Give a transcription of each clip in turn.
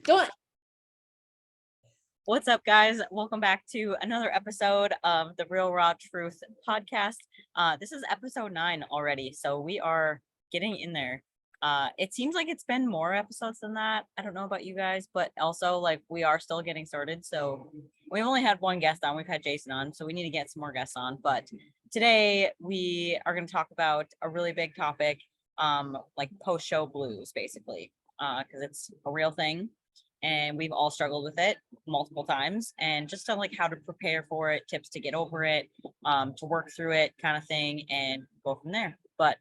Don't. What's up, guys? Welcome back to another episode of the Real Raw Truth podcast. This is episode 9 already, so we are getting in there. It seems like it's been more episodes than that. I don't know about you guys, but also like we are still getting started. So we've only had one guest on. We've had Jason on, so we need to get some more guests on. But today we are going to talk about a really big topic, like post-show blues, basically, because it's a real thing. And we've all struggled with it multiple times, and just on like how to prepare for it, tips to get over it, to work through it, kind of thing, and go from there. But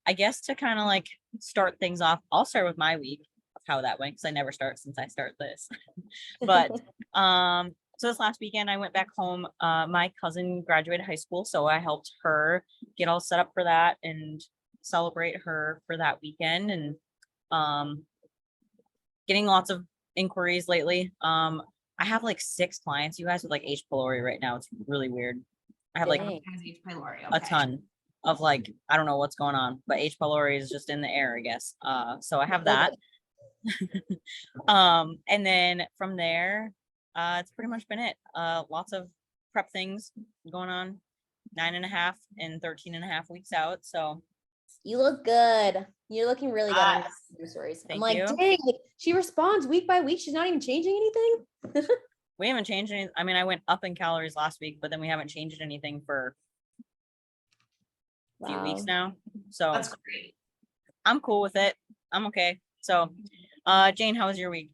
I guess to kind of like start things off, I'll start with my week of how that went, because I never start since I start this. But so this last weekend I went back home. My cousin graduated high school, so I helped her get all set up for that and celebrate her for that weekend, and getting lots of inquiries lately. I have like 6 clients, you guys, with like H. pylori right now. It's really weird. I have like Dang. H. pylori. a ton of like, I don't know what's going on, but H. pylori is just in the air, I guess. So I have that. And then from there, it's pretty much been it. Lots of prep things going on, 9.5 and 13.5 weeks out. So You look good. You're looking really good on your stories. I'm like, dang, like, she responds week by week. She's not even changing anything. We haven't changed anything. I mean, I went up in calories last week, but then we haven't changed anything for a few weeks now. So that's great. I'm cool with it. I'm okay. So, Jane, how was your week?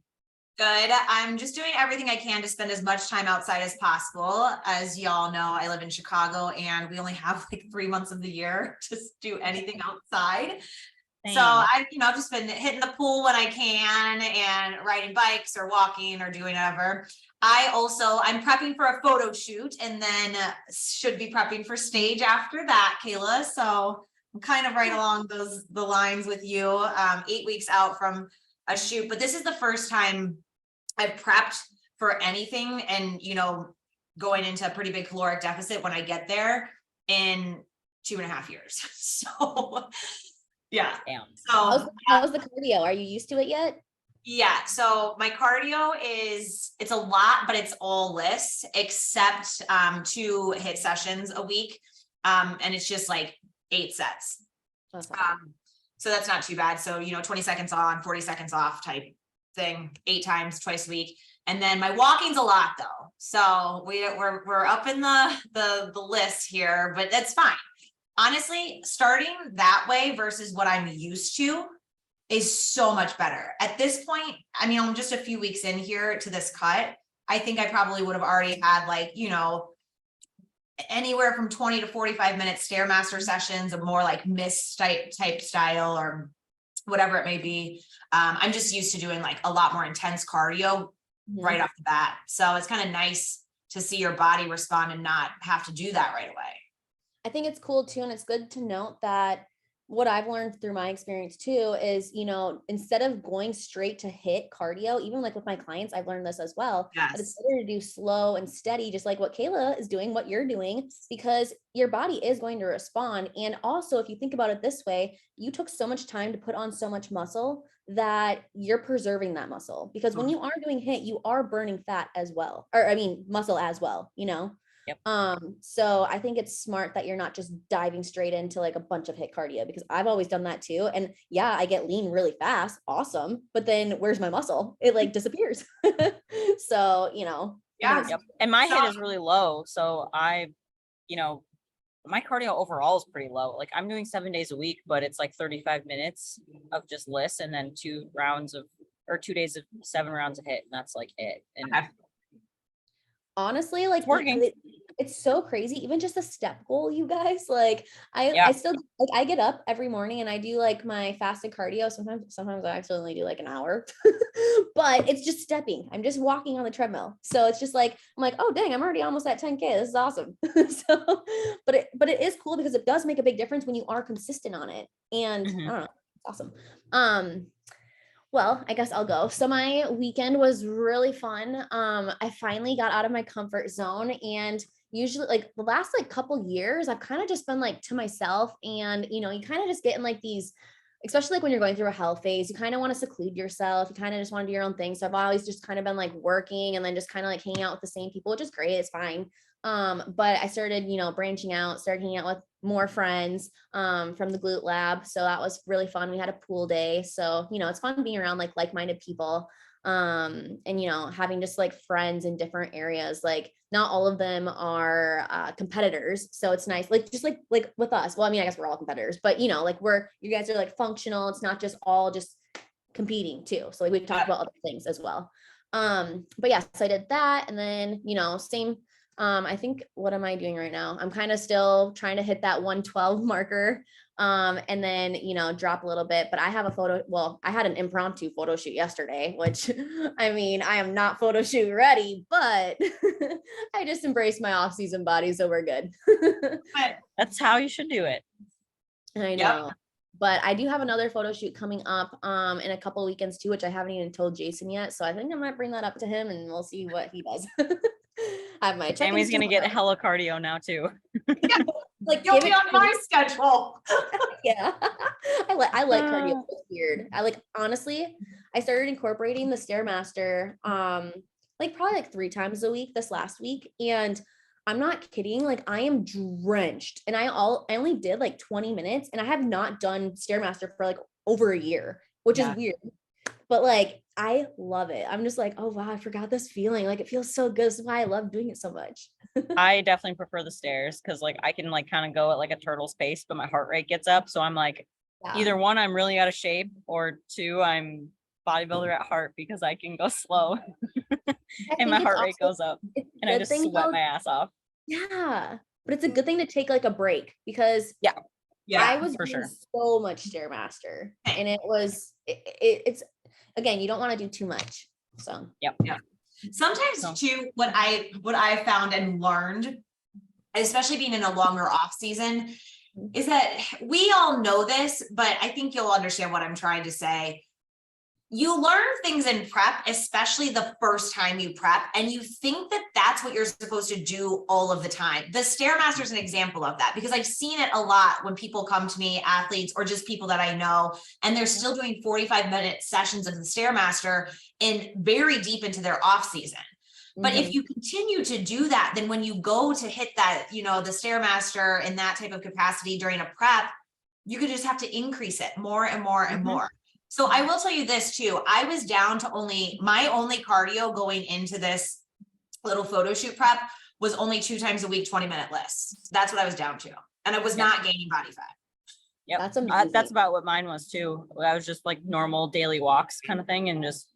Good. I'm just doing everything I can to spend as much time outside as possible. As y'all know, I live in Chicago and we only have like 3 months of the year to do anything outside. Same. So I've just been hitting the pool when I can and riding bikes or walking or doing whatever. I'm prepping for a photo shoot and then should be prepping for stage after that, Kayla. So I'm kind of right along the lines with you, 8 weeks out from a shoot, but this is the first time I've prepped for anything and, going into a pretty big caloric deficit when I get there in 2.5 years. So yeah. Damn. So how's the cardio? Are you used to it yet? Yeah. So my cardio it's a lot, but it's all lists except 2 HIIT sessions a week. And it's just like 8 sets. So that's not too bad. So, 20 seconds on, 40 seconds off type thing, 8 times twice a week. And then my walking's a lot though. So we're up in the list here, but that's fine. Honestly, starting that way versus what I'm used to is so much better. At this point, I'm just a few weeks in here to this cut. I think I probably would have already had like, anywhere from 20 to 45 minute Stairmaster sessions of more like mist type style or whatever it may be. I'm just used to doing like a lot more intense cardio right off the bat. So it's kind of nice to see your body respond and not have to do that right away. I think it's cool too. And it's good to note that what I've learned through my experience too is, instead of going straight to HIIT cardio, even like with my clients, I've learned this as well. Yes. It's better to do slow and steady, just like what Kayla is doing, what you're doing, because your body is going to respond. And also, if you think about it this way, you took so much time to put on so much muscle that you're preserving that muscle, because when you are doing HIIT, you are burning fat as well, or muscle as well, Yep. So I think it's smart that you're not just diving straight into like a bunch of HIIT cardio, because I've always done that too. And yeah, I get lean really fast. Awesome. But then where's my muscle? It like disappears. So, Yeah. Yep. And my HIIT is really low. So my cardio overall is pretty low. Like I'm doing 7 days a week, but it's like 35 minutes of just lists and then 2 days of 7 rounds of HIIT. And that's like it. And honestly, like working. It's so crazy. Even just a step goal, you guys, like I still like, I get up every morning and I do like my fasted cardio. Sometimes I actually only do like an hour, but it's just stepping. I'm just walking on the treadmill. So it's just like, I'm like, oh dang, I'm already almost at 10K. This is awesome. So, but it is cool because it does make a big difference when you are consistent on it. And I don't know, it's awesome. Well, I guess I'll go. So my weekend was really fun. I finally got out of my comfort zone, and usually like the last like couple years, I've kind of just been like to myself, and you kind of just get in like these especially like when you're going through a health phase, you kind of want to seclude yourself. You kind of just want to do your own thing. So I've always just kind of been like working and then just kind of like hanging out with the same people, which is great. It's fine. But I started, branching out, started hanging out with more friends, from the glute lab. So that was really fun. We had a pool day. So, it's fun being around like-minded people. And, having just like friends in different areas, like not all of them are competitors. So it's nice, like, just like with us. Well, I mean, I guess we're all competitors, but like you guys are like functional. It's not just all just competing too. So like we talked about other things as well. But yeah, so I did that. And then, same, I think, what am I doing right now? I'm kind of still trying to hit that 112 marker. And then, drop a little bit, but I have I had an impromptu photo shoot yesterday, which I mean, I am not photo shoot ready, but I just embraced my off season body. So we're good. That's how you should do it. I know. Yep. But I do have another photo shoot coming up in a couple of weekends too, which I haven't even told Jason yet. So I think I might bring that up to him and we'll see what he does. I have my Sammy's gonna get hella cardio now too. Yeah, like you'll be on my schedule. Yeah. I like cardio. It's weird. Honestly, I started incorporating the Stairmaster probably 3 times a week this last week. And I'm not kidding. Like I am drenched and I only did like 20 minutes and I have not done Stairmaster for like over a year, which is weird. But like, I love it. I'm just like, oh wow, I forgot this feeling. Like it feels so good. This is why I love doing it so much. I definitely prefer the stairs because like I can like kind of go at like a turtle's pace, but my heart rate gets up. So I'm like, either one, I'm really out of shape, or 2, I'm bodybuilder at heart because I can go slow and my heart rate goes up and I just sweat my ass off. Yeah. But it's a good thing to take like a break because I was doing so much Stairmaster and it's again, you don't want to do too much. So yeah. Sometimes too, what I found and learned, especially being in a longer off season, is that we all know this, but I think you'll understand what I'm trying to say. You learn things in prep, especially the first time you prep, and you think that that's what you're supposed to do all of the time. The Stairmaster is an example of that because I've seen it a lot when people come to me, athletes or just people that I know, and they're still doing 45-minute sessions of the Stairmaster and very deep into their off season. But if you continue to do that, then when you go to hit that, the Stairmaster in that type of capacity during a prep, you could just have to increase it more and more and more. So I will tell you this too. I was down to my only cardio going into this little photo shoot prep was only 2 times a week, 20-minute lists. That's what I was down to. And I was not gaining body fat. Yep. That's about what mine was too. I was just like normal daily walks kind of thing and just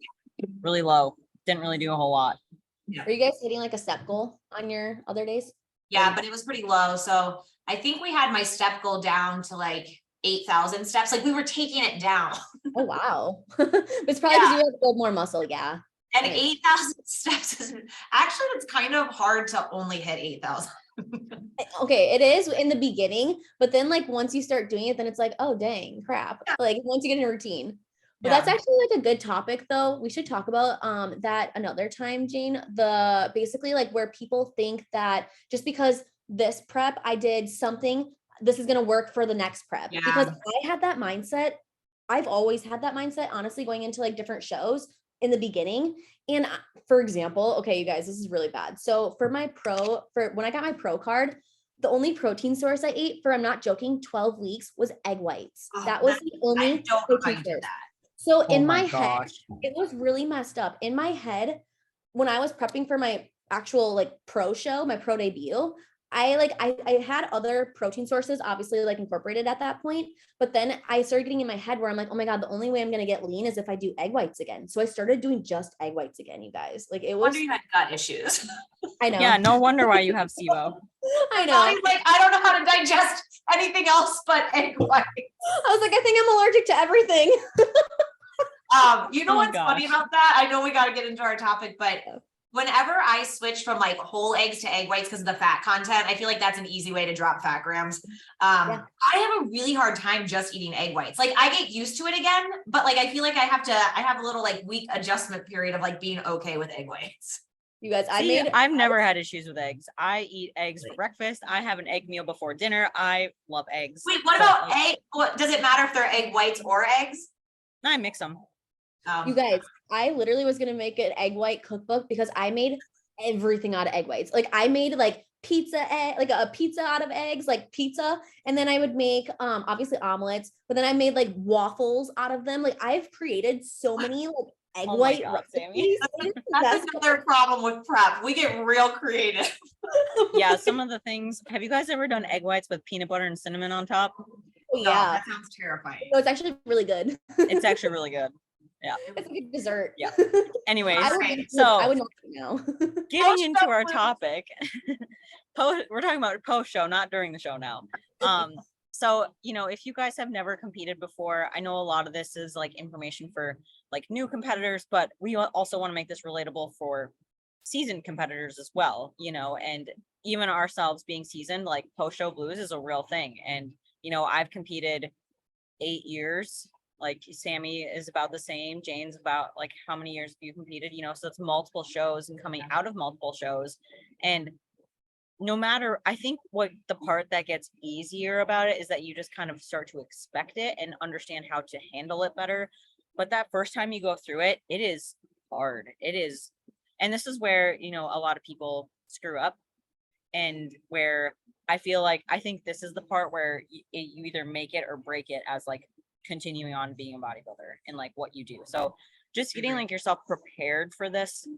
really low. Didn't really do a whole lot. Yeah. Are you guys hitting like a step goal on your other days? Yeah, but it was pretty low. So I think we had my step goal down to like 8,000 steps. Like we were taking it down. Oh, wow. It's probably because you have to build more muscle. Yeah. And 8,000 steps is actually, it's kind of hard to only hit 8,000. Okay. It is in the beginning, but then like once you start doing it, then it's like, oh, dang crap. Yeah. Like once you get in a routine. But that's actually like a good topic though. We should talk about that another time, Jane. Basically like where people think that just because this prep I did something, this is going to work for the next prep. Yeah. Because I had that mindset. I've always had that mindset, honestly, going into like different shows in the beginning. And for example, okay, you guys, this is really bad. So for when I got my pro card, the only protein source I ate for, I'm not joking, 12 weeks was egg whites. That was the only protein source. So in my head, it was really messed up. In my head, when I was prepping for my actual like pro show, my pro debut, I had other protein sources obviously like incorporated at that point, but then I started getting in my head where I'm like, oh my God, the only way I'm going to get lean is if I do egg whites again. So I started doing just egg whites again, you guys. Like it was. Wonder you had gut issues. I know. Yeah, no wonder why you have SIBO. I know. Like, I don't know how to digest anything else but egg whites. I was like, I think I'm allergic to everything. You know what's funny about that? I know we got to get into our topic, but whenever I switch from like whole eggs to egg whites because of the fat content, I feel like that's an easy way to drop fat grams. I have a really hard time just eating egg whites. Like I get used to it again, but like I feel like I have a little like week adjustment period of like being okay with egg whites. You guys, I've never had issues with eggs. I eat eggs for breakfast. I have an egg meal before dinner. I love eggs. Wait, what about egg? What does it matter if they're egg whites or eggs? I mix them. You guys, I literally was gonna make an egg white cookbook because I made everything out of egg whites. Like I made like a pizza out of eggs, like pizza, and then I would make obviously omelets, but then I made like waffles out of them. Like I've created so many like egg white Sammy. That's another problem with prep. We get real creative. Yeah, some of the things. Have you guys ever done egg whites with peanut butter and cinnamon on top? Oh, yeah, that sounds terrifying. No, it's actually really good. It's actually really good. Yeah, it's like a dessert. Yeah. Anyways, so I would not know. Getting into our topic, we're talking about post show, not during the show now. So if you guys have never competed before, I know a lot of this is like information for like new competitors, but we also want to make this relatable for seasoned competitors as well. And even ourselves being seasoned, like post show blues is a real thing. And I've competed 8 years. Like Sammy is about the same. Jane's about like how many years have you competed? So it's multiple shows and coming out of multiple shows. And no matter, I think what the part that gets easier about it is that you just kind of start to expect it and understand how to handle it better. But that first time you go through it, it is hard. It is. And this is where, a lot of people screw up, and where I think this is the part where you either make it or break it as like continuing on being a bodybuilder and like what you do. So just getting like yourself prepared for this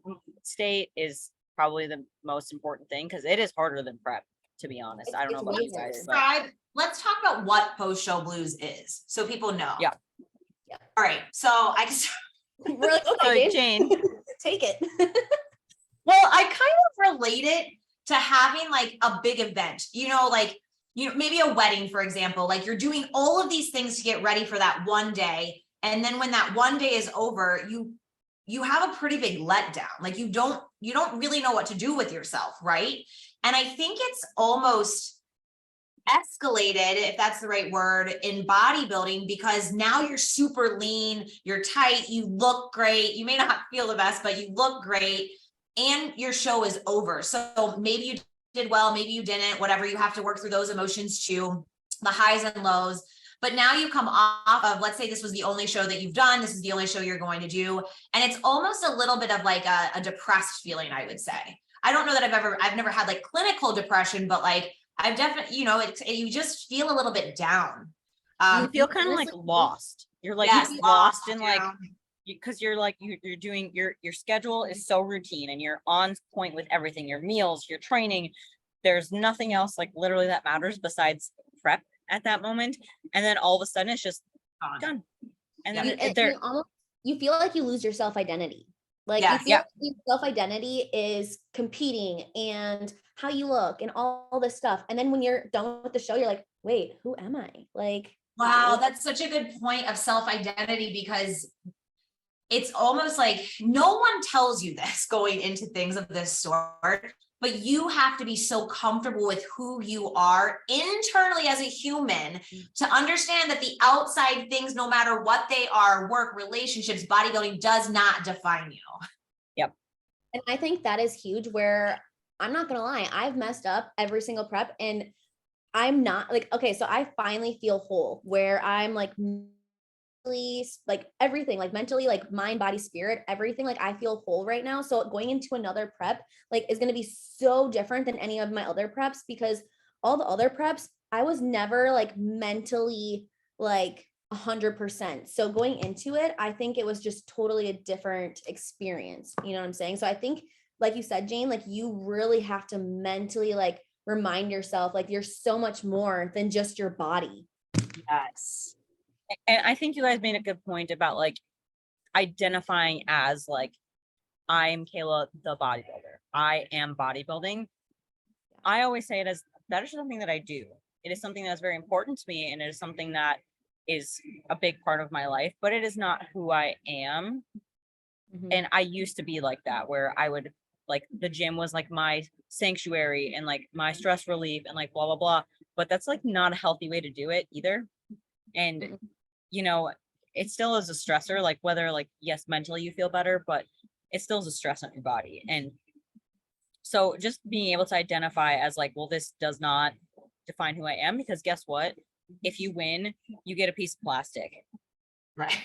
state is probably the most important thing, because it is harder than prep, to be honest. I don't know about you guys. Let's talk about what post show blues is so people know. Yeah. All right. So I guess we're like, okay, Jane, take it. Well, I kind of relate it to having like a big event, maybe a wedding, for example. Like you're doing all of these things to get ready for that one day. And then when that one day is over, you have a pretty big letdown. Like you don't really know what to do with yourself, right? And I think it's almost escalated, if that's the right word, in bodybuilding, because now you're super lean, you're tight, you look great. You may not feel the best, but you look great, and your show is over. So maybe you did well, maybe you didn't, whatever. You have to work through those emotions too, the highs and lows. But now you come off of, let's say this was the only show that you've done, this is the only show you're going to do, and it's almost a little bit of like a depressed feeling, I would say. I don't know that I've never had like clinical depression, but like I've definitely, you just feel a little bit down. You feel kind of like lost. You're like lost in like, because you're like, you're doing your schedule is so routine and you're on point with everything, your meals, your training. There's nothing else like literally that matters besides prep at that moment. And then all of a sudden it's just done. And then you feel like you lose your self-identity. Like you feel like your self-identity is competing and how you look and all this stuff. And then when you're done with the show, you're like, wait, who am I? Like, wow, that's such a good point of self-identity, because it's almost like no one tells you this going into things of this sort, but you have to be so comfortable with who you are internally as a human to understand that the outside things, no matter what they are, work, relationships, bodybuilding, does not define you. Yep. And I think that is huge, where I'm not going to lie, I've messed up every single prep, and I'm not like, okay, so I finally feel whole, where I'm like everything, like mentally, like mind, body, spirit, everything, like I feel whole right now. So going into another prep like is going to be so different than any of my other preps, because all the other preps I was never like mentally like 100%. So going into it, I think it was just totally a different experience. You know what I'm saying? So I think, like you said, Jane, like you really have to mentally like remind yourself like you're so much more than just your body. Yes. And I think you guys made a good point about like identifying as like, I'm Kayla, the bodybuilder. I am bodybuilding. I always say it as that is something that I do. It is something that's very important to me, and it is something that is a big part of my life, but it is not who I am. Mm-hmm. And I used to be like that, where I would like the gym was like my sanctuary and like my stress relief and like blah, blah, blah. But that's like not a healthy way to do it either. And, mm-hmm. It still is a stressor, like whether like, yes, mentally you feel better, but it still is a stress on your body. And So just being able to identify as like, well, this does not define who I am, because guess what? If you win, you get a piece of plastic. Right.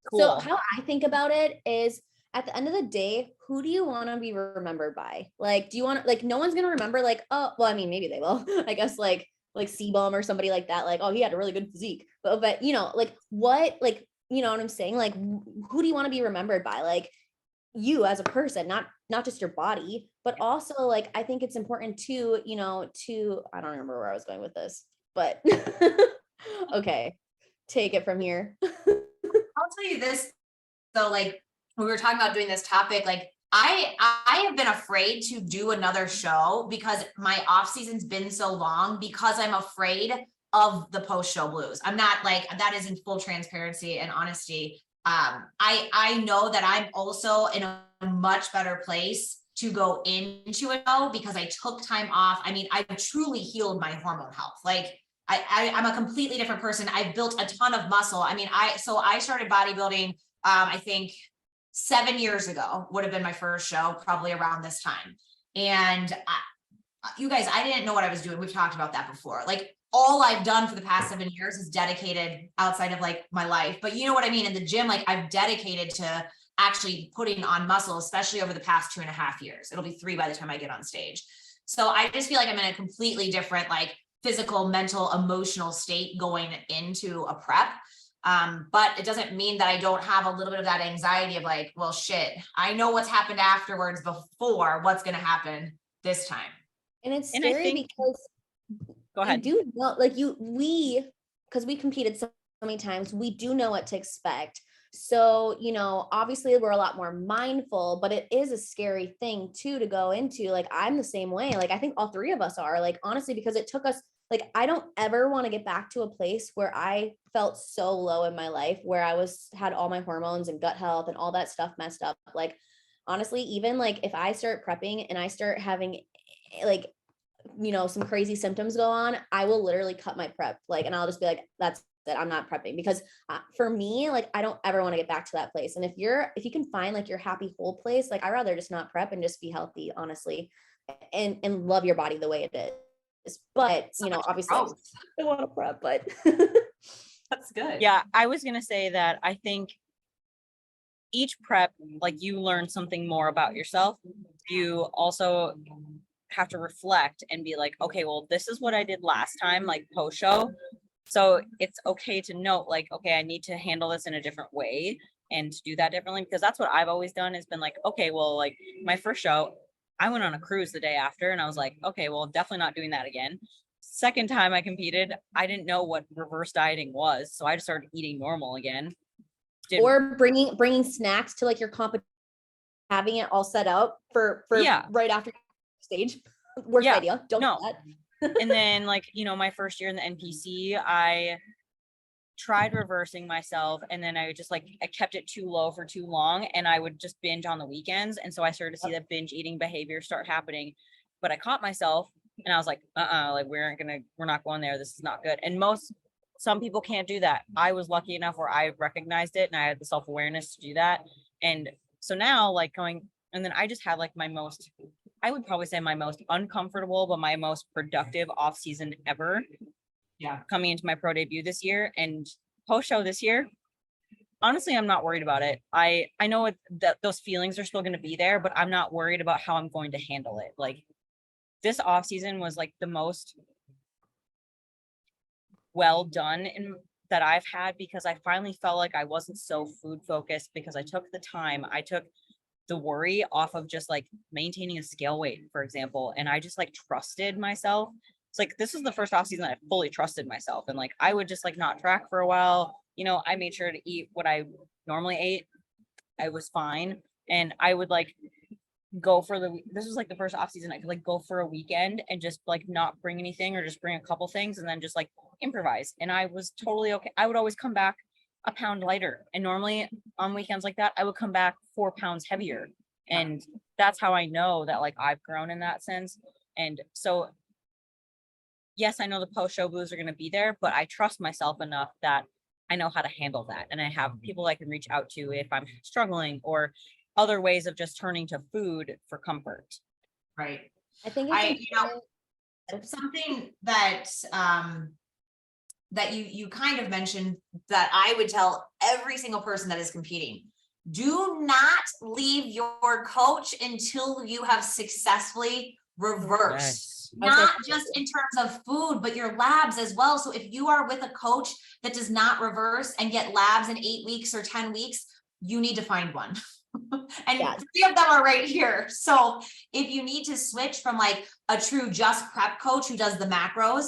Cool. So how I think about it is, at the end of the day, who do you want to be remembered by? Like, do you want to, like, no one's going to remember like, oh, well, I mean, maybe they will, I guess, like C-Bum or somebody like that. Like, oh, he had a really good physique, but you know, like what, like, you know what I'm saying? Like, who do you want to be remembered by? Like you as a person, not just your body, but also like, I think it's important to, you know, I don't remember where I was going with this, but okay, take it from here. I'll tell you this. So like when we were talking about doing this topic, like I have been afraid to do another show because my off season's been so long, because I'm afraid of the post show blues. I'm not like, that is in full transparency and honesty. I know that I'm also in a much better place to go into it though, because I took time off. I mean, I truly healed my hormone health. Like I'm a completely different person. I've built a ton of muscle. I mean, I started bodybuilding, I think 7 years ago would have been my first show, probably around this time. And you guys, I didn't know what I was doing. We've talked about that before. Like all I've done for the past 7 years is dedicated outside of like my life. But you know what I mean? In the gym, like I've dedicated to actually putting on muscle, especially over the past 2.5 years. It'll be 3 by the time I get on stage. So I just feel like I'm in a completely different, like physical, mental, emotional state going into a prep. But it doesn't mean that I don't have a little bit of that anxiety of like, well, shit, I know what's happened afterwards before, what's going to happen this time. And it's scary because go ahead. You do know, like because we competed so many times, we do know what to expect. So, you know, obviously we're a lot more mindful, but it is a scary thing too to go into. Like, I'm the same way. Like, I think all 3 of us are, like, honestly, because it took us, like, I don't ever want to get back to a place where I felt so low in my life, where I had all my hormones and gut health and all that stuff messed up. Like, honestly, even like if I start prepping and I start having like, you know, some crazy symptoms go on, I will literally cut my prep, like, and I'll just be like, that's it, I'm not prepping, because for me, like, I don't ever want to get back to that place. And if you can find like your happy whole place, like, I'd rather just not prep and just be healthy, honestly, and love your body the way it is. But you know, obviously I want to prep, but that's good. Yeah, I was gonna say that I think each prep, like, you learn something more about yourself. You also have to reflect and be like, okay, well, this is what I did last time, like post show. So it's okay to note, like, okay, I need to handle this in a different way and to do that differently, because that's what I've always done, has been like, okay, well, like my first show, I went on a cruise the day after and I was like, okay, well, definitely not doing that again. Second time I competed, I didn't know what reverse dieting was. So I just started eating normal again. Or bringing snacks to like your competition, having it all set up for right after stage. Worst idea. Don't do that. And then, like, you know, my first year in the NPC, I tried reversing myself, and then I just like, I kept it too low for too long, and I would just binge on the weekends. And so I started to see that binge eating behavior start happening. But I caught myself and I was like, like, we're not going there. This is not good. And some people can't do that. I was lucky enough where I recognized it and I had the self-awareness to do that. And so now, like, and then I just had like I would probably say my most uncomfortable, but my most productive off season ever. Yeah. Coming into my pro debut this year and post show this year. Honestly, I'm not worried about it. I know that those feelings are still going to be there, but I'm not worried about how I'm going to handle it. Like, this off season was like the most well done that I've had, because I finally felt like I wasn't so food focused, because I took the time, I took the worry off of just like maintaining a scale weight, for example. And I just like trusted myself. It's like, this is the first off season I fully trusted myself. And like, I would just like not track for a while. You know, I made sure to eat what I normally ate. I was fine. And I would like go for this was like the first off season I could like go for a weekend and just like not bring anything, or just bring a couple things and then just like improvise. And I was totally okay. I would always come back a pound lighter. And normally on weekends like that, I would come back 4 pounds heavier. And that's how I know that like I've grown in that sense. And so, yes, I know the post show blues are going to be there, but I trust myself enough that I know how to handle that. And I have people I can reach out to if I'm struggling, or other ways of just turning to food for comfort. Right. I think it's something that, that you kind of mentioned that I would tell every single person that is competing, do not leave your coach until you have successfully reversed, not just in terms of food, but your labs as well. So if you are with a coach that does not reverse and get labs in 8 weeks or 10 weeks, you need to find one. And 3 of them are right here. So if you need to switch from like a true just prep coach who does the macros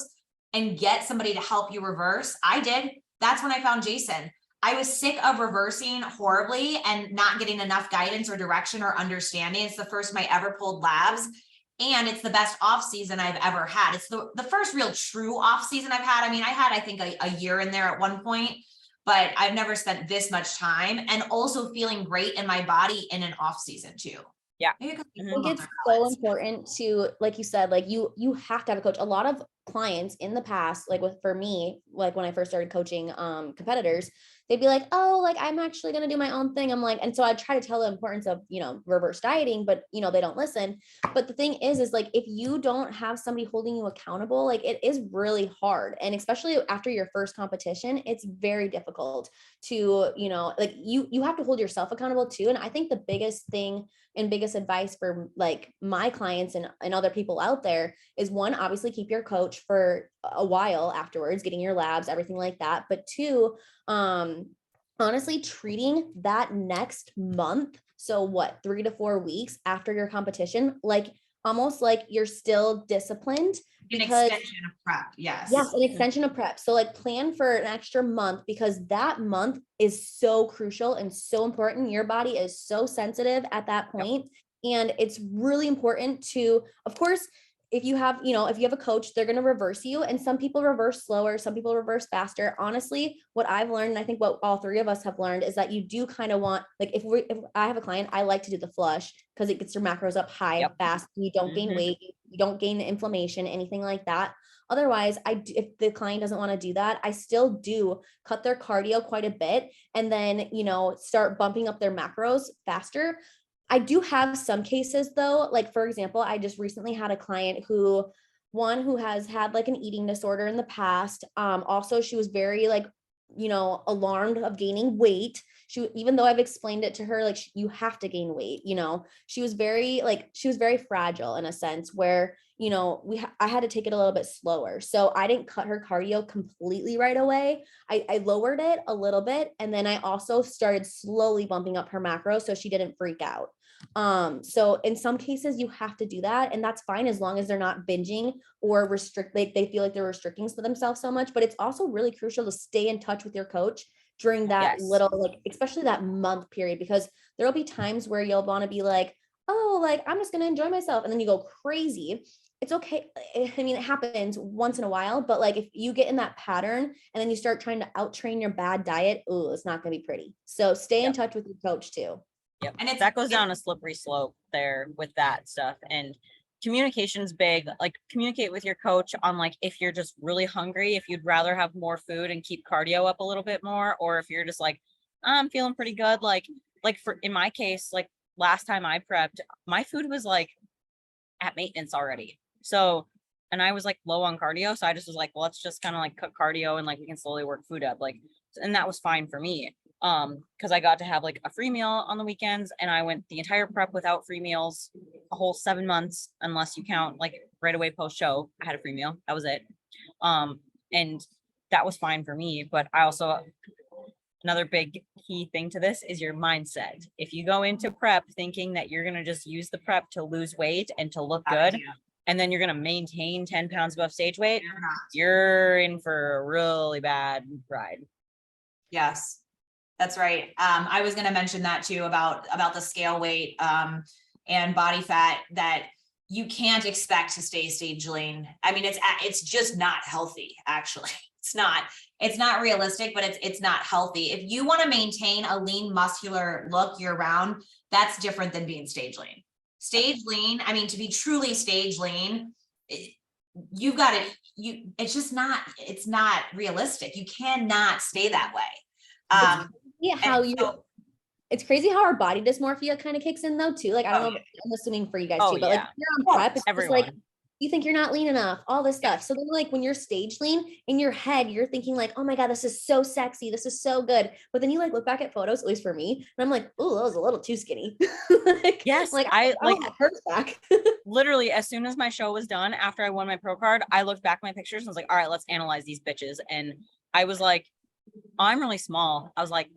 and get somebody to help you reverse, I did. That's when I found Jason. I was sick of reversing horribly and not getting enough guidance or direction or understanding. It's the first time I ever pulled labs, and it's the best off season I've ever had. It's the first real true off season I've had. I mean, I had, I think a year in there at one point, but I've never spent this much time, and also feeling great in my body in an off season too. Yeah. I think it's so important to, like you said, like you have to have a coach. A lot of clients in the past, like for me, like when I first started coaching competitors, they'd be like, oh, like I'm actually going to do my own thing. I'm like, and so I try to tell the importance of, reverse dieting, but they don't listen. But the thing is like, if you don't have somebody holding you accountable, like it is really hard. And especially after your first competition, it's very difficult to, like you have to hold yourself accountable too. And I think the biggest thing and biggest advice for like my clients and other people out there is, one, obviously keep your coach for a while afterwards, getting your labs, everything like that. But two, honestly, treating that next month, so what, 3 to 4 weeks after your competition, like almost like you're still disciplined. An extension of prep. Yes, an extension of prep. So like plan for an extra month, because that month is so crucial and so important. Your body is so sensitive at that point. And it's really important to, of course, if you have a coach, they're going to reverse you. And some people reverse slower, some people reverse faster. Honestly, what I've learned, and I think what all 3 of us have learned, is that you do kind of want, like if I have a client, I like to do the flush because it gets your macros up high, fast. You don't gain weight, you don't gain inflammation, anything like that. Otherwise, if the client doesn't want to do that, I still do cut their cardio quite a bit and then, start bumping up their macros faster. I do have some cases though, like for example, I just recently had a client who has had like an eating disorder in the past. Also, she was very like, alarmed of gaining weight. Even though I've explained it to her, like you have to gain weight, she was very fragile in a sense where, I had to take it a little bit slower. So I didn't cut her cardio completely right away. I lowered it a little bit. And then I also started slowly bumping up her macros so she didn't freak out. So in some cases you have to do that, and that's fine as long as they're not binging or they feel like they're restricting themselves so much. But it's also really crucial to stay in touch with your coach during that little, like, especially that month period, because there'll be times where you'll want to be like, oh, like, I'm just going to enjoy myself. And then you go crazy. It's okay. I mean, it happens once in a while, but like, if you get in that pattern and then you start trying to out train your bad diet, it's not going to be pretty. So stay in touch with your coach too. Yep. And that goes down a slippery slope there with that stuff. And communication's big. Like, communicate with your coach on, like, if you're just really hungry, if you'd rather have more food and keep cardio up a little bit more, or if you're just like, I'm feeling pretty good. Like for, in my case, like last time I prepped, my food was like at maintenance already. So, and I was like low on cardio. So I just was like, well, let's just kind of like cut cardio and like we can slowly work food up. Like, and that was fine for me. Because I got to have like a free meal on the weekends, and I went the entire prep without free meals, a whole 7 months, unless you count like right away post show. I had a free meal. That was it. And that was fine for me. But I also, another big key thing to this is your mindset. If you go into prep thinking that you're going to just use the prep to lose weight and to look good, and then you're going to maintain 10 pounds above stage weight, you're in for a really bad ride. Yes. That's right. I was going to mention that too, about the scale weight and body fat, that you can't expect to stay stage lean. I mean, it's just not healthy. Actually, it's not realistic, but it's not healthy. If you want to maintain a lean, muscular look year round, that's different than being stage lean. Stage lean, I mean, to be truly stage lean, you've got to, it's not realistic. You cannot stay that way. How you it's crazy how our body dysmorphia kind of kicks in though too. Like, I don't know, I'm assuming for you guys too, but like you're on prep, it's just like, you think you're not lean enough, all this stuff. So then like when you're stage lean in your head, you're thinking like, oh my God, this is so sexy. This is so good. But then you like look back at photos, at least for me, and I'm like, oh, that was a little too skinny. Like, yes. like I like back. literally as soon as my show was done, after I won my pro card, I looked back at my pictures and was like, all right, let's analyze these bitches. And I was like, I'm really small. I was like,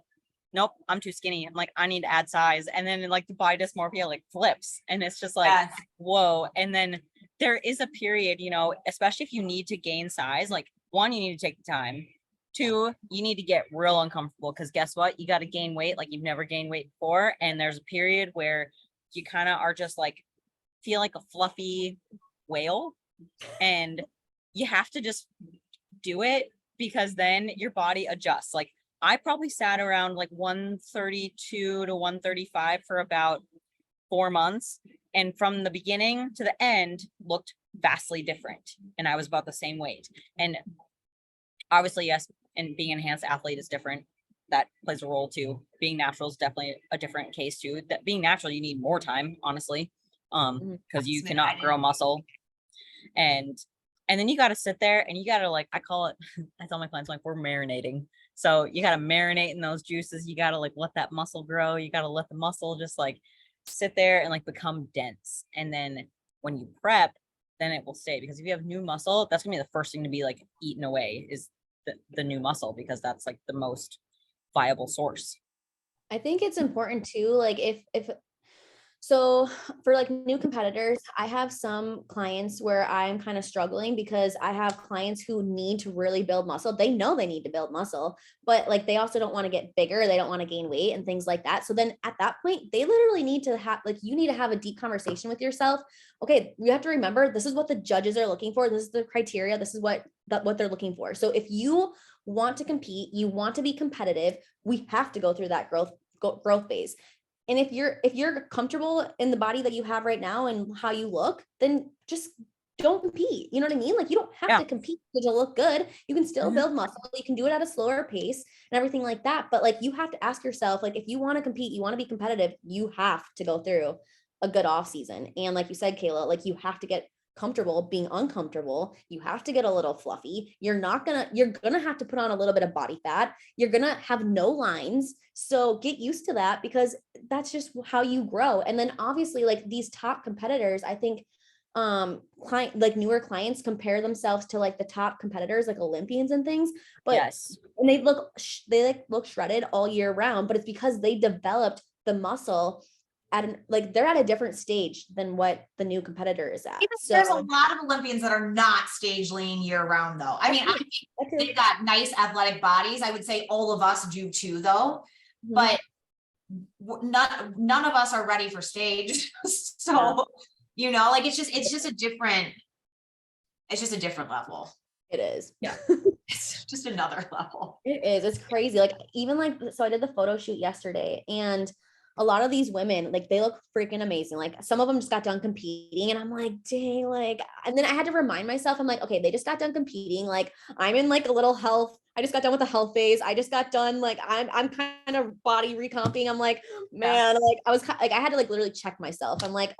nope, I'm too skinny. I'm like, I need to add size. And then like the body dysmorphia like flips. And it's just like, whoa. And then there is a period, you know, especially if you need to gain size, like one, you need to take the time. Two, you need to get real uncomfortable because guess what? You got to gain weight like you've never gained weight before. And there's a period where you kind of are just like, feel like a fluffy whale. And you have to just do it because then your body adjusts. Like I probably sat around like 132 to 135 for about 4 months. And from the beginning to the end looked vastly different. And I was about the same weight. And obviously, yes, and being an enhanced athlete is different. That plays a role too. Being natural is definitely a different case too. That being natural, you need more time, honestly. Because you cannot grow muscle. And then you got to sit there and you got to like, I call it, I tell my clients like we're marinating. So you got to marinate in those juices. You got to like let that muscle grow. You got to let the muscle just like sit there and like become dense. And then when you prep, then it will stay because if you have new muscle, that's gonna be the first thing to be like eaten away is the new muscle because that's like the most viable source. I think it's important too, like if so for like new competitors, I have some clients where I'm kind of struggling because I have clients who need to really build muscle. They know they need to build muscle, but like they also don't want to get bigger. They don't want to gain weight and things like that. So then at that point, they literally need to have, like, you need to have a deep conversation with yourself. Okay, you have to remember, this is what the judges are looking for. This is the criteria. This is what they're looking for. So if you want to compete, you want to be competitive, we have to go through that growth phase. And if you're comfortable in the body that you have right now and how you look, then just don't compete. You know what I mean? Like you don't have to compete to look good. You can still build muscle. You can do it at a slower pace and everything like that. But like you have to ask yourself, like if you want to compete, you want to be competitive, you have to go through a good off season. And like you said, Kayla, like you have to get comfortable being uncomfortable. You have to get a little fluffy. You're gonna have to put on a little bit of body fat. You're gonna have no lines. So get used to that because that's just how you grow. And then obviously like these top competitors, I think newer clients compare themselves to like the top competitors, like Olympians and things, but yes, and they look shredded all year round, but it's because they developed the muscle they're at a different stage than what the new competitor is at. So there's a lot of Olympians that are not stage lean year round though. I mean, I think they've got nice athletic bodies. I would say all of us do too though, but none of us are ready for stage. So, you know, like it's just a different level. It is. Yeah. It's just another level. It is. It's crazy. Like even like, so I did the photo shoot yesterday and a lot of these women, like they look freaking amazing. Like some of them just got done competing and I'm like, dang, like, and then I had to remind myself, I'm like, okay, they just got done competing. Like I'm in like a little health. I just got done with the health phase. I just got done. Like I'm kind of body recomping. I'm like, man, like I was like, I had to like literally check myself. I'm like,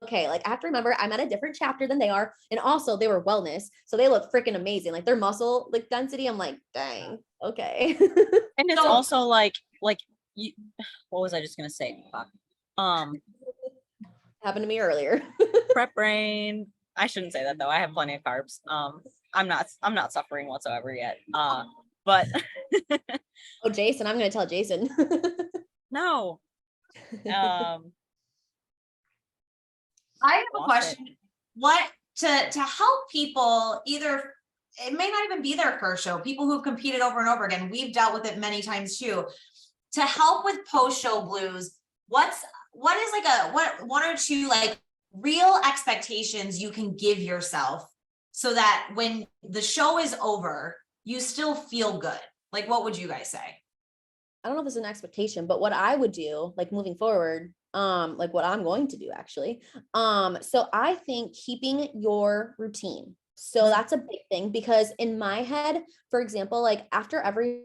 okay, like I have to remember I'm at a different chapter than they are. And also they were wellness. So they look freaking amazing. Like their muscle, like density. I'm like, dang, okay. And it's also like, what was I just gonna say? Happened to me earlier. Prep brain. I shouldn't say that though. I have plenty of carbs. I'm not suffering whatsoever yet. But oh, Jason, I'm gonna tell Jason. No. I have a question. What to help people either, it may not even be their first show, people who've competed over and over again. We've dealt with it many times too. To help with post-show blues, what is like one or two like real expectations you can give yourself so that when the show is over, you still feel good? Like, what would you guys say? I don't know if it's an expectation, but what I would do, like moving forward, like what I'm going to do actually. So I think keeping your routine. So that's a big thing because in my head, for example, like after every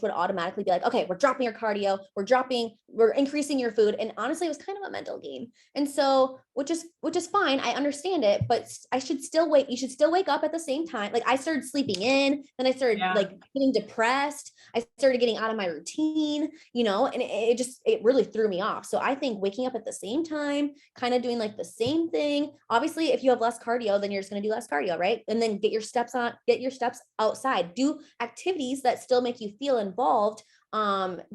would automatically be like, okay, we're dropping your cardio, we're increasing your food. And honestly, it was kind of a mental game. And so, which is fine. I understand it, but you should still wake up at the same time. Like I started sleeping in, then I started like getting depressed. I started getting out of my routine, and it really threw me off. So I think waking up at the same time, kind of doing like the same thing. Obviously, if you have less cardio, then you're just going to do less cardio, right? And then get your steps outside, do activities that still make you feel involved,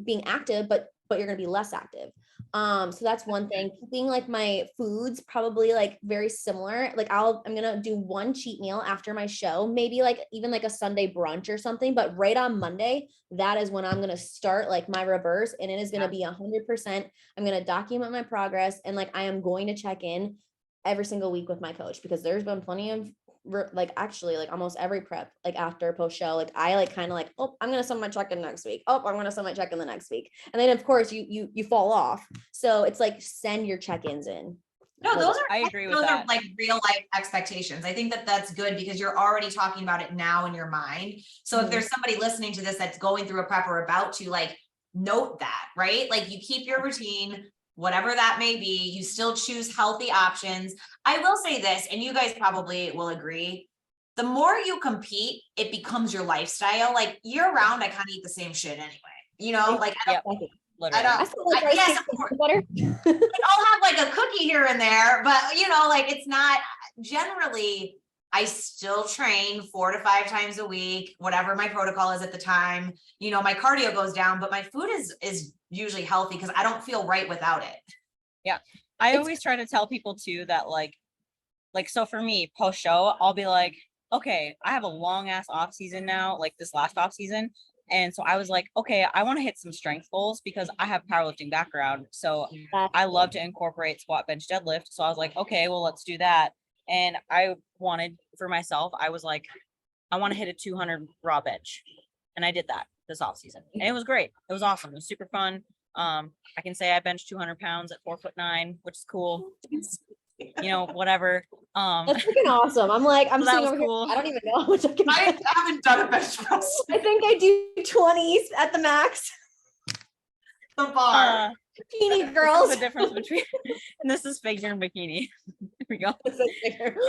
being active, but you're going to be less active. So that's one thing. Keeping like my foods probably like very similar. Like I'm going to do one cheat meal after my show, maybe like even like a Sunday brunch or something, but right on Monday, that is when I'm going to start like my reverse, and it is going to be 100%. I'm going to document my progress, and like I am going to check in every single week with my coach, because there's been plenty of like actually like almost every prep, like after post show, like I like kind of like, oh, I'm gonna send my check-in next week, oh, I'm gonna send my check-in the next week, and then of course you fall off. So it's like, send your check-ins in. No, I agree with those that. are like real life expectations. I think that that's good, because you're already talking about it now in your mind. So if there's somebody listening to this that's going through a prep or about to, like, note that, right? Like, you keep your routine, whatever that may be, you still choose healthy options. I will say this, and you guys probably will agree, the more you compete, it becomes your lifestyle. Like year round, I kind of eat the same shit anyway, like I don't, yes, of course. Like, I'll have like a cookie here and there, but like it's not generally. I still train 4 to 5 times a week, whatever my protocol is at the time. My cardio goes down, but my food is usually healthy because I don't feel right without it. Yeah. I always try to tell people too that like, so for me, post show, I'll be like, okay, I have a long ass off season now, like this last off season. And so I was like, okay, I want to hit some strength goals because I have powerlifting background. So I love to incorporate squat, bench, deadlift. So I was like, okay, well, let's do that. And I wanted for myself, I was like, I want to hit a 200 raw bench. And I did that this off season. And it was great. It was awesome. It was super fun. I can say I benched 200 pounds at 4'9", which is cool. Whatever. That's freaking awesome. I'm like, I'm so sitting over cool. here. I don't even know how much I can. I haven't done a bench press. I think I do 20s at the max. The bar. Bikini girls. The difference between, and this is figure and bikini. Here we go.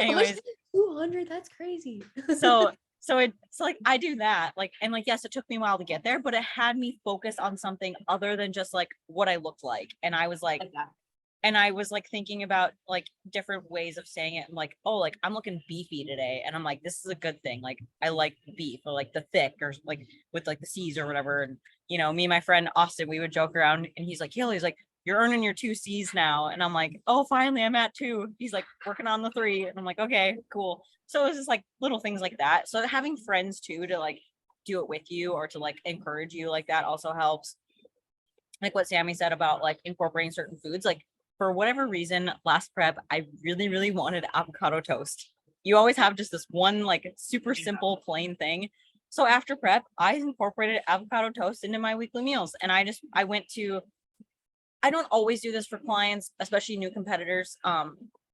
Anyways, 200. That's crazy. So it's like I do that, like, and like, yes, it took me a while to get there, but it had me focus on something other than just like what I looked like. And I was like, thinking about like different ways of saying it. I'm like, oh, like I'm looking beefy today, and I'm like, this is a good thing. Like I like beef, or like the thick, or like with like the C's or whatever. And me and my friend Austin, we would joke around, and he's like, he's like, you're earning your 2 C's now. And I'm like, oh, finally I'm at 2. He's like, working on the 3. And I'm like, okay, cool. So it's just like little things like that. So having friends too, to like do it with you or to like encourage you like that also helps. Like what Sammy said about like incorporating certain foods, like for whatever reason, last prep, I really, really wanted avocado toast. You always have just this one like super simple plain thing. So after prep, I incorporated avocado toast into my weekly meals. And I don't always do this for clients, especially new competitors.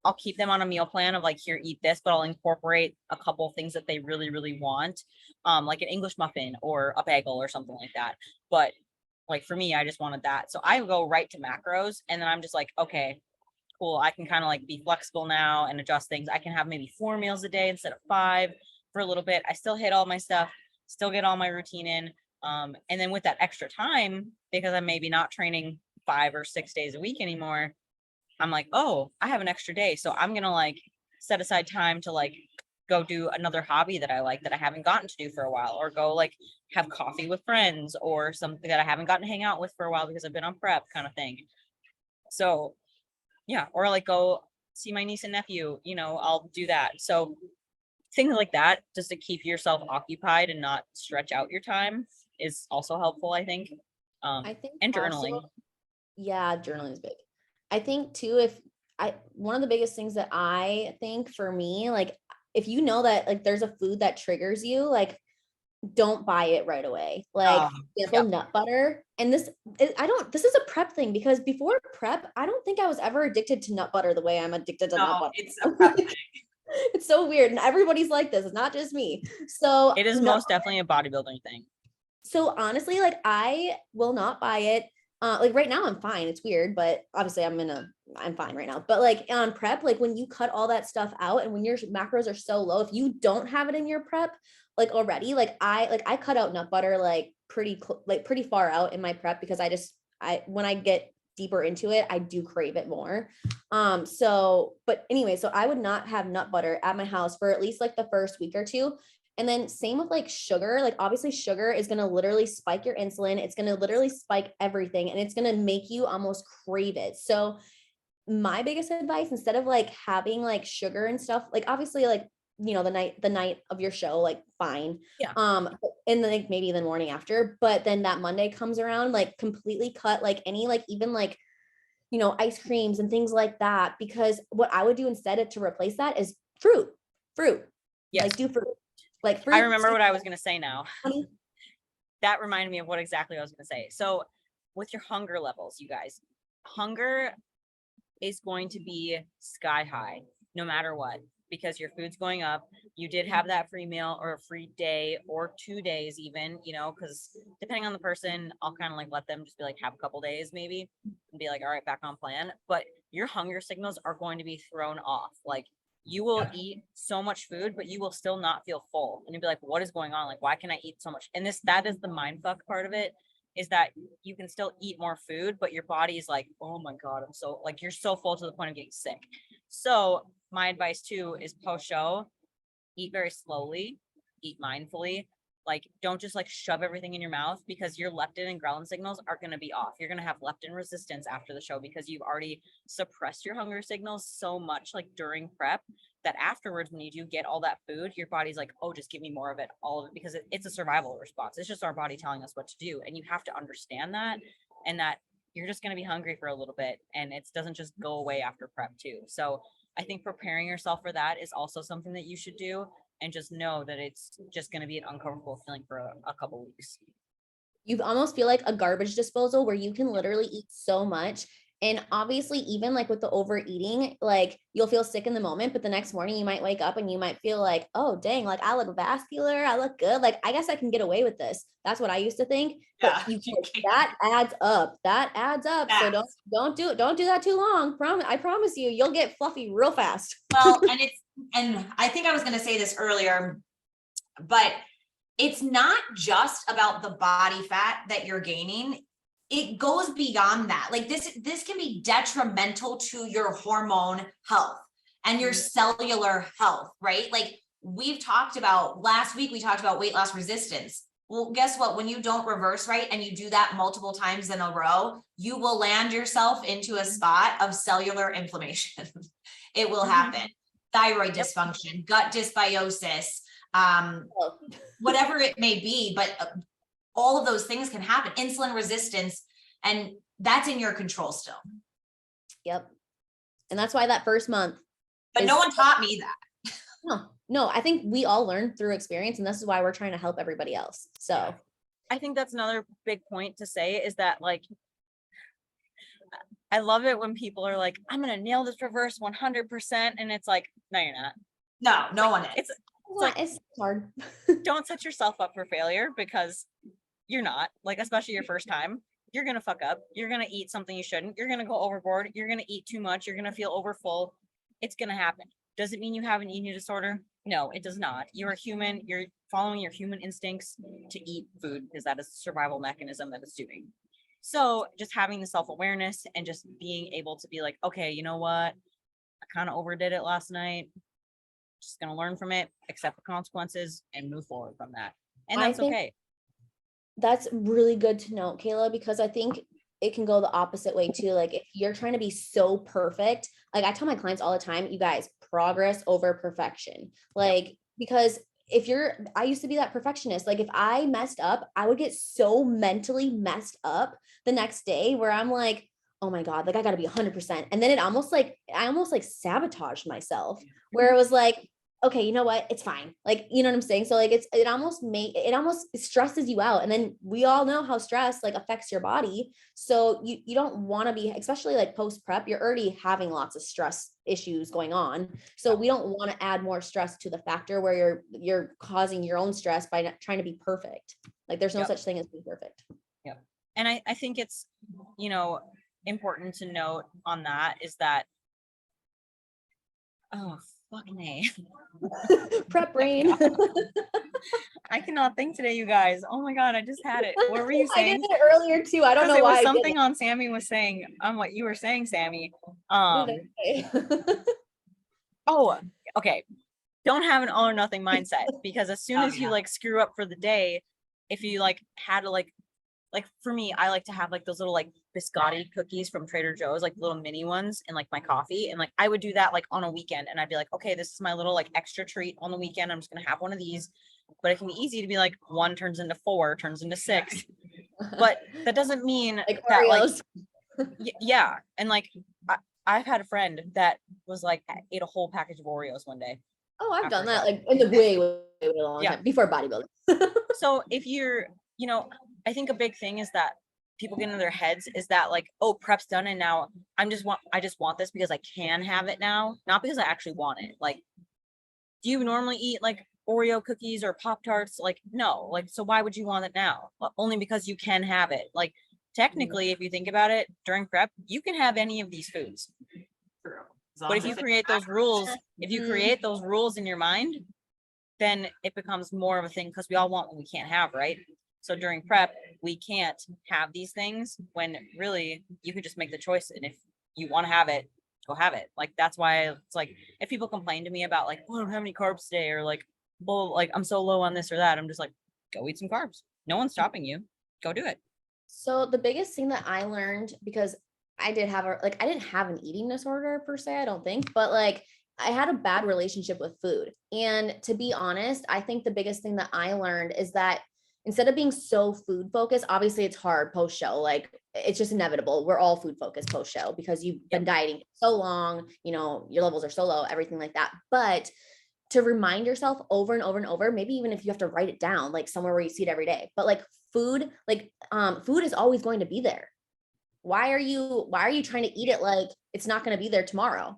I'll keep them on a meal plan of like, here, eat this, but I'll incorporate a couple of things that they really, really want, like an English muffin or a bagel or something like that. But like for me, I just wanted that. So I go right to macros, and then I'm just like, okay, cool. I can kind of like be flexible now and adjust things. I can have maybe 4 meals a day instead of 5 for a little bit. I still hit all my stuff, still get all my routine in. And then with that extra time, because I'm maybe not training 5 or 6 days a week anymore, I'm like, oh, I have an extra day. So I'm going to like set aside time to like go do another hobby that I like that I haven't gotten to do for a while, or go like have coffee with friends or something that I haven't gotten to hang out with for a while because I've been on prep kind of thing. So yeah, or like go see my niece and nephew, I'll do that. So things like that, just to keep yourself occupied and not stretch out your time, is also helpful, I think. I think and journaling. Also, yeah, journaling is big. I think too, one of the biggest things that I think for me, like if you know that like there's a food that triggers you, like don't buy it right away. Like example, nut butter. And this is a prep thing, because before prep, I don't think I was ever addicted to nut butter the way I'm addicted to nut butter. It's a prep thing. It's so weird. And everybody's like this. It's not just me. So it is most definitely a bodybuilding thing. So honestly, like I will not buy it. Like right now I'm fine. It's weird, but obviously I'm fine right now. But like on prep, like when you cut all that stuff out and when your macros are so low, if you don't have it in your prep, like already, like I cut out nut butter like pretty far out in my prep because when I get deeper into it, I do crave it more. But anyway, so I would not have nut butter at my house for at least like the first week or two. And then same with like sugar, like obviously sugar is going to literally spike your insulin. It's going to literally spike everything and it's going to make you almost crave it. So my biggest advice, instead of like having like sugar and stuff, like obviously like, the night of your show, like fine. Yeah. And then like maybe the morning after, but then that Monday comes around, like completely cut like any, like even like, ice creams and things like that. Because what I would do instead to replace that is fruit. Yes. Like do fruit. Like fruit. I remember what I was going to say now. That reminded me of what exactly I was going to say. So with your hunger levels, you guys, hunger is going to be sky high no matter what, because your food's going up. You did have that free meal or a free day or 2 days even, because depending on the person, I'll kind of like let them just be like, have a couple days maybe and be like, all right, back on plan. But your hunger signals are going to be thrown off. Like you will eat so much food, but you will still not feel full. And you'll be like, what is going on? Like, why can I eat so much? And that is the mind fuck part of it, is that you can still eat more food, but your body is like, oh my God, I'm so like, you're so full to the point of getting sick. So my advice too is post show, eat very slowly, eat mindfully. Like, don't just like shove everything in your mouth, because your leptin and ghrelin signals are going to be off. You're going to have leptin resistance after the show because you've already suppressed your hunger signals so much, like during prep, that afterwards, when you do get all that food, your body's like, oh, just give me more of it, all of it, because it's a survival response. It's just our body telling us what to do. And you have to understand that, and that you're just going to be hungry for a little bit, and it doesn't just go away after prep too. So I think preparing yourself for that is also something that you should do. And just know that it's just going to be an uncomfortable feeling for a couple weeks. You almost feel like a garbage disposal where you can literally eat so much. And obviously, even like with the overeating, like you'll feel sick in the moment, but the next morning you might wake up and you might feel like, oh, dang, like I look vascular, I look good. Like, I guess I can get away with this. That's what I used to think. But that adds up. That adds up. So don't do it. Don't do that too long. I promise you, you'll get fluffy real fast. Well, and I think I was going to say this earlier, but it's not just about the body fat that you're gaining. It goes beyond that. Like this can be detrimental to your hormone health and your cellular health, right? Like last week, we talked about weight loss resistance. Well, guess what? When you don't reverse right and you do that multiple times in a row, you will land yourself into a spot of cellular inflammation. It will happen. Thyroid dysfunction, gut dysbiosis, whatever it may be, but all of those things can happen. Insulin resistance, and that's in your control still. Yep. And that's why that first month. But no one taught me that. No, I think we all learn through experience, and this is why we're trying to help everybody else. So I think that's another big point to say, is that like, I love it when people are like, I'm going to nail this reverse 100%. And it's like, no, you're not. No one is. It's hard. Don't set yourself up for failure, because you're not, like, especially your first time, you're going to fuck up. You're going to eat something you shouldn't. You're going to go overboard. You're going to eat too much. You're going to feel overfull. It's going to happen. Does it mean you have an eating disorder? No, it does not. You're a human. You're following your human instincts to eat food, because that is a survival mechanism that it's doing. So just having the self-awareness and just being able to be like, okay, you know what? I kind of overdid it last night. Just going to learn from it, accept the consequences, and move forward from that. And that's okay. That's really good to know, Kayla, because I think it can go the opposite way too. Like if you're trying to be so perfect, like I tell my clients all the time, you guys, progress over perfection. Like, because I used to be that perfectionist. Like if I messed up, I would get so mentally messed up the next day where I'm like, oh my God, like I gotta be 100%. And then I almost sabotaged myself, where it was like, okay, you know what? It's fine. Like, you know what I'm saying? So like, it almost stresses you out. And then we all know how stress like affects your body. So you don't want to be, especially like post prep, you're already having lots of stress issues going on. So we don't want to add more stress to the factor where you're causing your own stress by not trying to be perfect. Like there's no such thing as being perfect. Yep. And I think it's, you know, important to note on that is that, oh, fuck me. Prep brain. I cannot think today, you guys. Oh my God, I just had it. What were you saying? I did it earlier too. I don't know it why. Was something on Sammy was saying, on what you were saying, Sammy. Oh, okay. Don't have an all or nothing mindset, because as soon as you like screw up for the day, if you like had to like for me, I like to have like those little like biscotti cookies from Trader Joe's, like little mini ones, and like my coffee. And like I would do that like on a weekend, and I'd be like, okay, this is my little like extra treat on the weekend. I'm just gonna have one of these. But it can be easy to be like 1 turns into 4, turns into 6. But that doesn't mean like that Oreos. like yeah. And like I've had a friend that was like ate a whole package of Oreos one day. Oh, I've done that like in the way long time before bodybuilding. So if you're, you know, I think a big thing is that people get into their heads is that like, oh, prep's done and now I just want this because I can have it now, not because I actually want it. Like, do you normally eat like Oreo cookies or Pop-Tarts? Like, no. Like, so why would you want it now? Well, only because you can have it. Like, technically, if you think about it, during prep, you can have any of these foods. True. But if you create those rules, in your mind, then it becomes more of a thing, because we all want what we can't have, right? So during prep, we can't have these things when really you could just make the choice. And if you want to have it, go have it. Like, that's why it's like, if people complain to me about like, oh, I don't have any carbs today, or like, well, like I'm so low on this or that, I'm just like, go eat some carbs. No one's stopping you. Go do it. So the biggest thing that I learned, because I didn't have an eating disorder per se, I don't think, but like I had a bad relationship with food. And to be honest, I think the biggest thing that I learned is that instead of being so food focused, obviously it's hard post show, like it's just inevitable. We're all food focused post show because you've been dieting so long, you know, your levels are so low, everything like that. But to remind yourself over and over and over, maybe even if you have to write it down, like somewhere where you see it every day, but like food is always going to be there. Why are you trying to eat it like it's not going to be there tomorrow?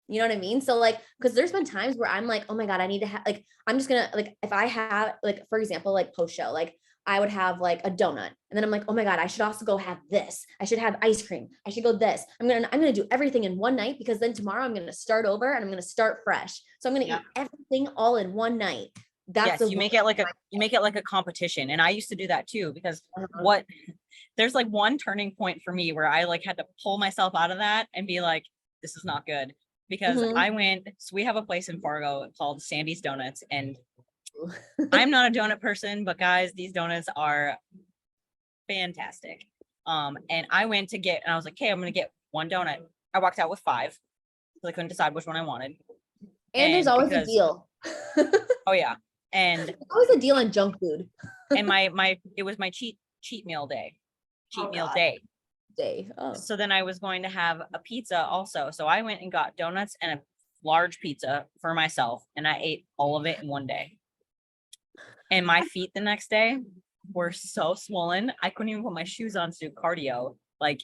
You know what I mean? So like, because there's been times where I'm like, oh my God, I need to have, like, I'm just gonna, like, if I have, like, for example, like post show, like I would have like a donut, and then I'm like, oh my God, I should also go have this. I should have ice cream. I should go this. I'm gonna do everything in one night, because then tomorrow I'm gonna start over and I'm gonna start fresh. So I'm gonna eat everything all in one night. That's you make it like a competition. And I used to do that too, because there's like one turning point for me where I like had to pull myself out of that and be like, this is not good. Because so we have a place in Fargo called Sandy's Donuts, and I'm not a donut person, but guys, these donuts are fantastic. And I went to get, and I was like, okay, I'm going to get one donut. I walked out with 5 because I couldn't decide which one I wanted. And there's always a deal. Oh yeah. And there's always a deal on junk food. And it was my cheat meal day. Oh. So then I was going to have a pizza also. So I went and got donuts and a large pizza for myself, and I ate all of it in one day. And my feet the next day were so swollen, I couldn't even put my shoes on to do cardio. Like,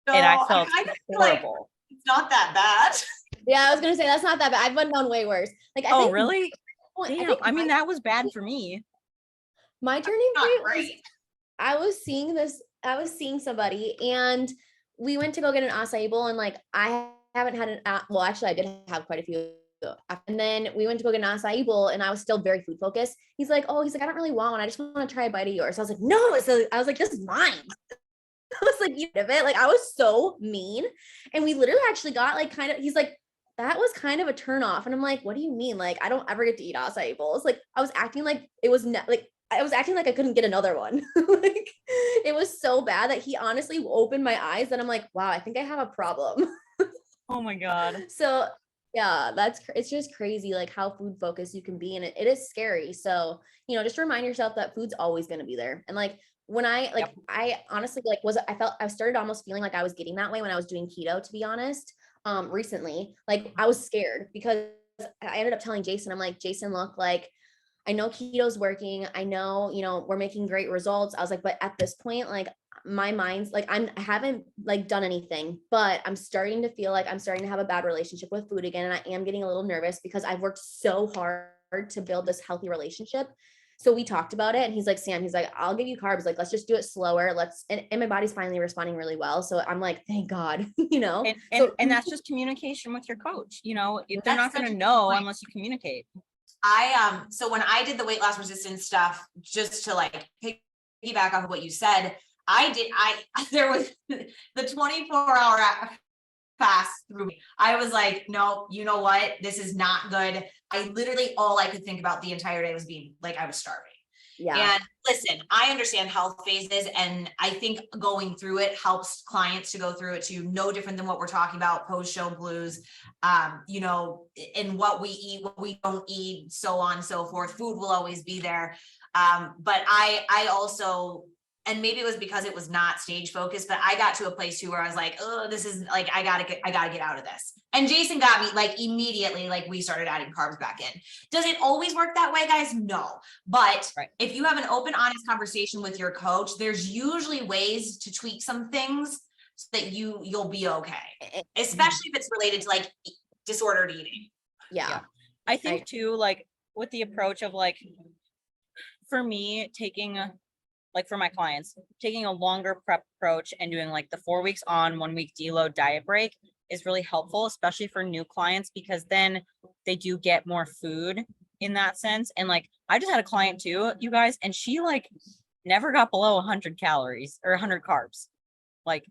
and I felt horrible. Like it's not that bad. Yeah, I was gonna say that's not that bad. I've been known way worse. Like, I think, really? Damn, I mean, that was bad for me. My turning point was I was seeing somebody, and we went to go get an acai bowl, and like I haven't had well, actually I did have quite a few. And then we went to go get an acai bowl, and I was still very food focused. He's like, I don't really want one. I just want to try a bite of yours. So I was like, no. So I was like, this is mine. I was like, you have it. Like, I was so mean. And we literally actually got like he's like, that was kind of a turn off. And I'm like, what do you mean? Like, I don't ever get to eat acai bowls. Like, I was acting like it was I was acting like I couldn't get another one. Like, it was so bad that he honestly opened my eyes, and I'm like, wow, I think I have a problem. Oh my God. So yeah, it's just crazy, like how food focused you can be. And it is scary. So, just remind yourself that food's always going to be there. And like, when I honestly I started almost feeling like I was getting that way when I was doing keto, to be honest. Recently, like I was scared because I ended up telling Jason, I'm like, Jason, look, like, I know keto's working. I know, we're making great results. I was like, but at this point, like my mind's like, I haven't like done anything, but I'm starting to feel like I'm starting to have a bad relationship with food again. And I am getting a little nervous because I've worked so hard to build this healthy relationship. So we talked about it and he's like, Sam, he's like, I'll give you carbs. Like, let's just do it slower. And my body's finally responding really well. So I'm like, thank God, you know? And that's just communication with your coach, you know, if they're not going to know unless you communicate. So when I did the weight loss resistance stuff, just to like piggyback off of what you said, there was the 24-hour fast through me. I was like, no, you know what? This is not good. I literally, all I could think about the entire day was being like, I was starving. Yeah. And listen, I understand health phases, and I think going through it helps clients to go through it too. No different than what we're talking about, post-show blues, you know, in what we eat, what we don't eat, so on and so forth. Food will always be there. But I also, and maybe it was because it was not stage focused, but I got to a place too where I was like, oh, this is like, I gotta get out of this. And Jason got me like immediately, like we started adding carbs back in. Does it always work that way, guys? No. But if you have an open, honest conversation with your coach, there's usually ways to tweak some things so that you'll be okay. Especially if it's related to like disordered eating. Yeah. I think too, like with the approach of like, for me, like for my clients, taking a longer prep approach and doing like the 4 weeks on, 1 week deload diet break is really helpful, especially for new clients, because then they do get more food in that sense. And like, I just had a client too, you guys, and she like never got below 100 calories or 100 carbs. Like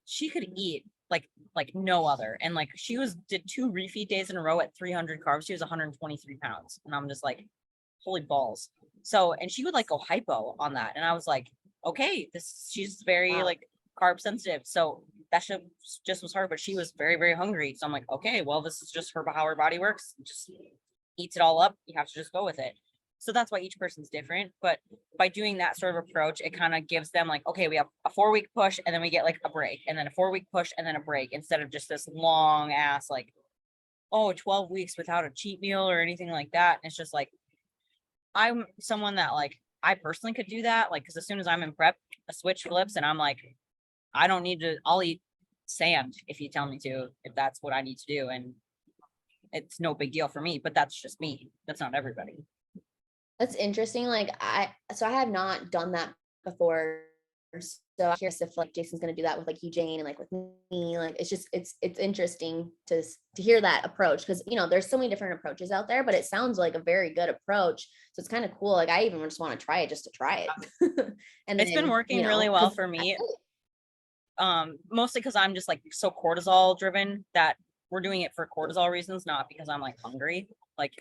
she could eat like no other. And like she did 2 refeed days in a row at 300 carbs. She was 123 pounds. And I'm just like, holy balls. So, and she would like go hypo on that. And I was like, okay, she's very like carb sensitive. So that just was her, but she was very, very hungry. So I'm like, okay, well, this is just how her body works. Just eats it all up. You have to just go with it. So that's why each person's different. But by doing that sort of approach, it kind of gives them like, okay, we have a 4-week push and then we get like a break, and then a 4-week push and then a break, instead of just this long ass, like, 12 weeks without a cheat meal or anything like that. And it's just like, I'm someone that like, I personally could do that. Like, cause as soon as I'm in prep, a switch flips and I'm like, I don't need to, I'll eat sand if you tell me to, if that's what I need to do. And it's no big deal for me, but that's just me. That's not everybody. That's interesting. Like I have not done that before. So I'm curious if like Jason's going to do that with like you, Jane, and like with me. Like it's interesting to hear that approach, because you know there's so many different approaches out there, but it sounds like a very good approach. So it's kind of cool. Like I even just want to try it just to try it. And it's been working really well for me. Mostly because I'm just like so cortisol driven that we're doing it for cortisol reasons, not because I'm like hungry. Like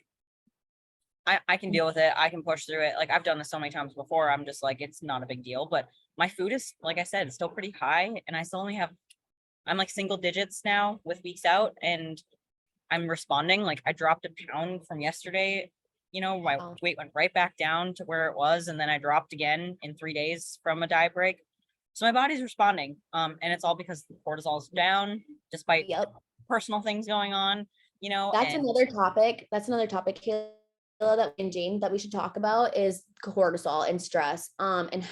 I can deal with it. I can push through it. Like I've done this so many times before. I'm just like, it's not a big deal. But my food is, like I said, it's still pretty high. And I still only I'm like single digits now with weeks out, and I'm responding. Like I dropped a pound from yesterday. You know, my weight went right back down to where it was. And then I dropped again in 3 days from a diet break. So my body's responding. And it's all because the cortisol's down despite personal things going on, you know. That's another topic, Kayla, that and Jane, that we should talk about is cortisol and stress, and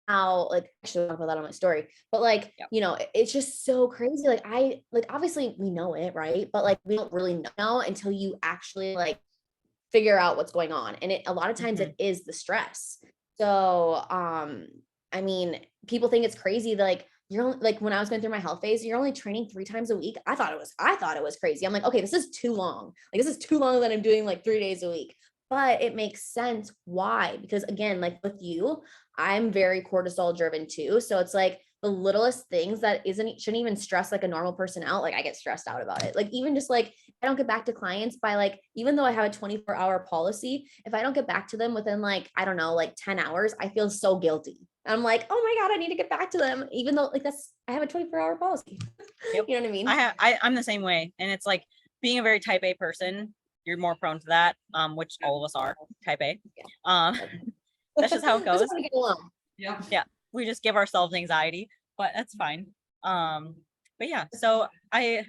how like actually talk about that on my story, but like you know, it's just so crazy. Like obviously we know it, right? But like we don't really know until you actually like figure out what's going on, and a lot of times it is the stress. So I mean, people think it's crazy that like you're only, like when I was going through my health phase, you're only training 3 times a week. I thought it was crazy. I'm like, okay, this is too long. Like, this is too long that I'm doing like 3 days a week, but it makes sense. Why? Because again, like with you, I'm very cortisol driven too. So it's like the littlest things that shouldn't even stress like a normal person out. Like I get stressed out about it. Like even just like, I don't get back to clients by like, even though I have a 24-hour policy, if I don't get back to them within like, I don't know, like 10 hours, I feel so guilty. I'm like, oh my God, I need to get back to them. Even though like I have a 24-hour policy. You know what I mean? I'm the same way. And it's like being a very type A person, you're more prone to that, which all of us are type A. That's just how it goes. Yeah. We just give ourselves anxiety, but that's fine. But yeah, so I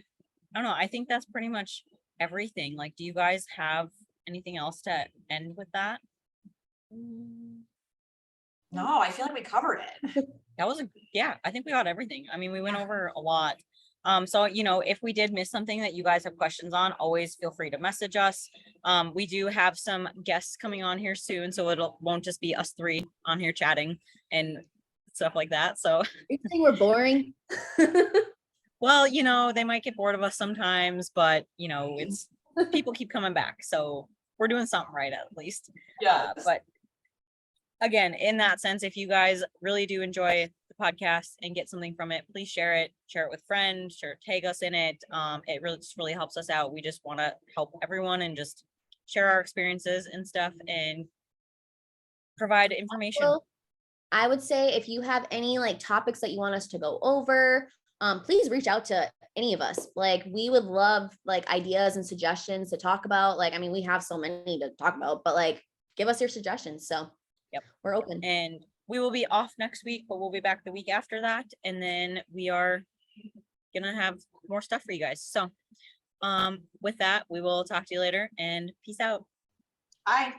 don't know. I think that's pretty much everything. Like, do you guys have anything else to end with that? No, I feel like we covered it. I think we got everything. I mean, we went over a lot. So, you know, if we did miss something that you guys have questions on, always feel free to message us. We do have some guests coming on here soon, so won't just be us three on here chatting and stuff like that. So you think we're boring? well, you know, they might get bored of us sometimes, but you know, it's people keep coming back. So we're doing something right at least. Yeah. But again, in that sense, if you guys really do enjoy the podcast and get something from it, please share it with friends, tag us in it. It really helps us out. We just want to help everyone and just share our experiences and stuff and provide information. Well, I would say if you have any like topics that you want us to go over, please reach out to any of us. Like we would love like ideas and suggestions to talk about. Like, I mean, we have so many to talk about, but like give us your suggestions. So yep, we're open. And we will be off next week, but we'll be back the week after that. And then we are gonna have more stuff for you guys. So with that, we will talk to you later and peace out. Bye.